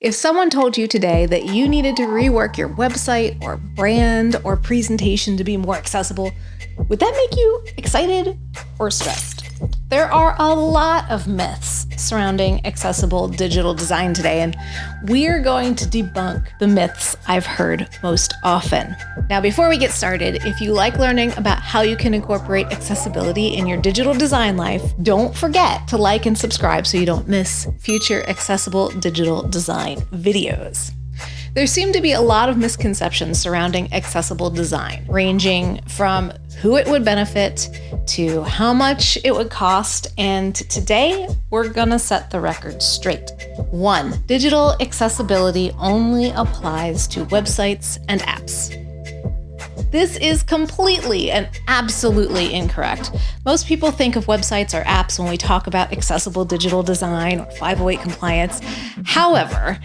If someone told you today that you needed to rework your website or brand or presentation to be more accessible, would that make you excited or stressed? There are a lot of myths surrounding accessible digital design today, and we're going to debunk the myths I've heard most often. Now, before we get started, if you like learning about how you can incorporate accessibility in your digital design life, don't forget to like and subscribe so you don't miss future accessible digital design videos. There seem to be a lot of misconceptions surrounding accessible design, ranging from who it would benefit to how much it would cost, and today we're gonna set the record straight. 1. Digital accessibility only applies to websites and apps. This is completely and absolutely incorrect. Most people think of websites or apps when we talk about accessible digital design or 508 compliance. However,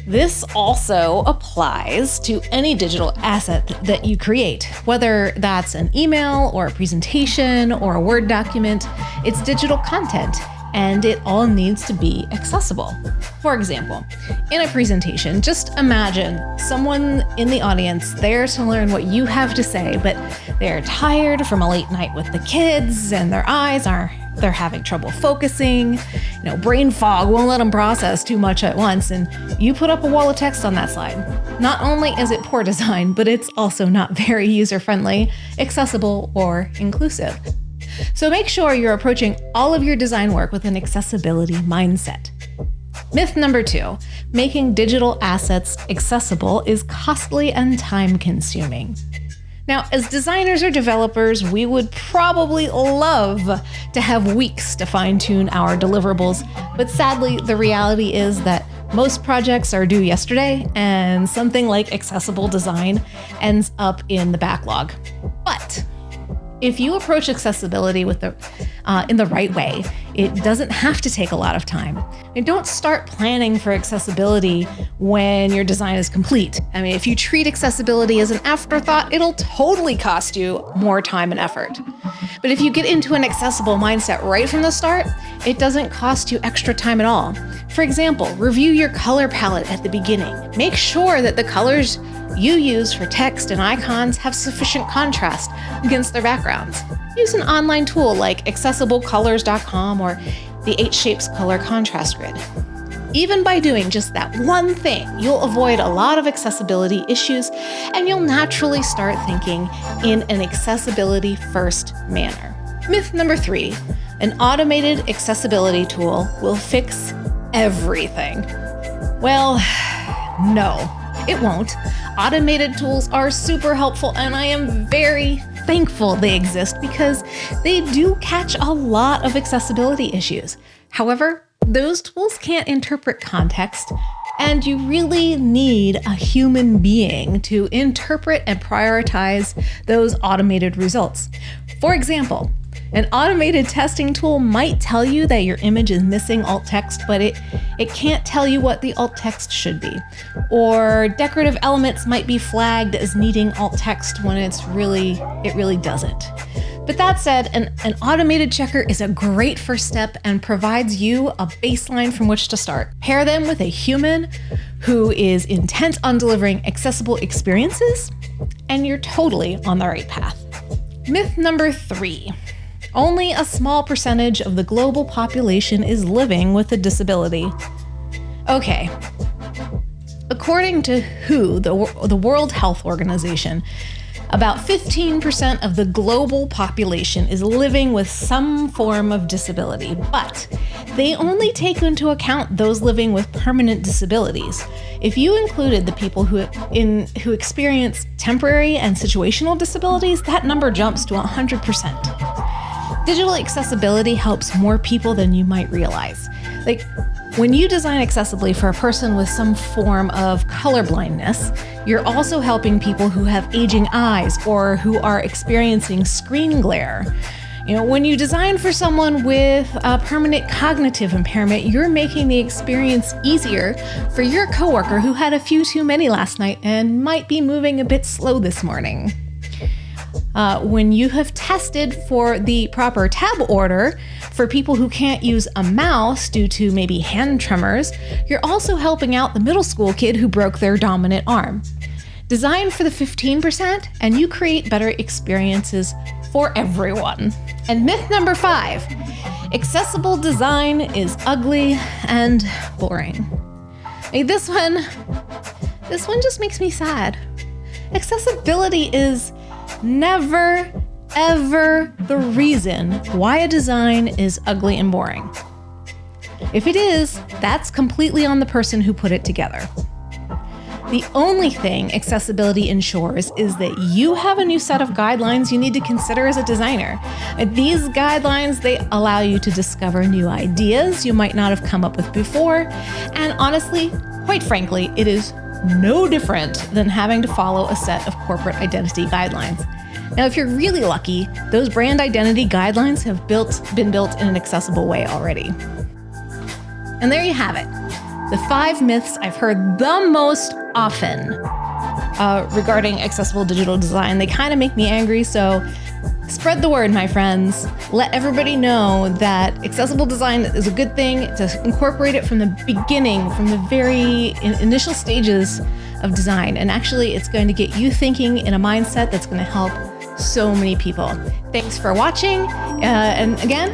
this also applies to any digital asset that you create, whether that's an email or a presentation or a Word document. It's digital content, and it all needs to be accessible. For example, in a presentation, just imagine someone in the audience there to learn what you have to say, but they're tired from a late night with the kids and they're having trouble focusing, brain fog won't let them process too much at once, and you put up a wall of text on that slide. Not only is it poor design, but it's also not very user-friendly, accessible, or inclusive. So make sure you're approaching all of your design work with an accessibility mindset. Myth number 2, making digital assets accessible is costly and time-consuming. Now, as designers or developers, we would probably love to have weeks to fine-tune our deliverables, but sadly, the reality is that most projects are due yesterday, and something like accessible design ends up in the backlog. But if you approach accessibility in the right way, it doesn't have to take a lot of time. And don't start planning for accessibility when your design is complete. I mean, if you treat accessibility as an afterthought, it'll totally cost you more time and effort. But if you get into an accessible mindset right from the start, it doesn't cost you extra time at all. For example, review your color palette at the beginning. Make sure that the colors you use for text and icons have sufficient contrast against their backgrounds. Use an online tool like accessiblecolors.com or the 8Shapes color contrast grid. Even by doing just that one thing, you'll avoid a lot of accessibility issues, and you'll naturally start thinking in an accessibility-first manner. Myth number 3, an automated accessibility tool will fix everything. Well, no. It won't. Automated tools are super helpful, and I am very thankful they exist because they do catch a lot of accessibility issues. However, those tools can't interpret context, and you really need a human being to interpret and prioritize those automated results. For example, an automated testing tool might tell you that your image is missing alt text, but it can't tell you what the alt text should be. Or decorative elements might be flagged as needing alt text when it really doesn't. But that said, an automated checker is a great first step and provides you a baseline from which to start. Pair them with a human who is intent on delivering accessible experiences, and you're totally on the right path. Myth number 3. Only a small percentage of the global population is living with a disability. Okay. According to WHO, the World Health Organization, about 15% of the global population is living with some form of disability, but they only take into account those living with permanent disabilities. If you included the people who experience temporary and situational disabilities, that number jumps to 100%. Digital accessibility helps more people than you might realize. Like, when you design accessibly for a person with some form of color blindness, you're also helping people who have aging eyes or who are experiencing screen glare. When you design for someone with a permanent cognitive impairment, you're making the experience easier for your coworker who had a few too many last night and might be moving a bit slow this morning. When you have tested for the proper tab order for people who can't use a mouse due to maybe hand tremors, you're also helping out the middle school kid who broke their dominant arm. Design for the 15% and you create better experiences for everyone. And myth number 5, accessible design is ugly and boring. Hey, this one just makes me sad. Accessibility is never, ever the reason why a design is ugly and boring. If it is, that's completely on the person who put it together. The only thing accessibility ensures is that you have a new set of guidelines you need to consider as a designer. These guidelines, they allow you to discover new ideas you might not have come up with before. And honestly, quite frankly, it is no different than having to follow a set of corporate identity guidelines. Now, if you're really lucky, those brand identity guidelines have been built in an accessible way already. And there you have it. The 5 myths I've heard the most often regarding accessible digital design. They kind of make me angry, so spread the word, my friends. Let everybody know that accessible design is a good thing, to incorporate it from the beginning, from the very initial stages of design. And actually, it's going to get you thinking in a mindset that's going to help so many people. Thanks for watching. And again,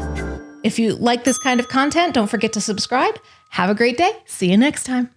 if you like this kind of content, don't forget to subscribe. Have a great day. See you next time.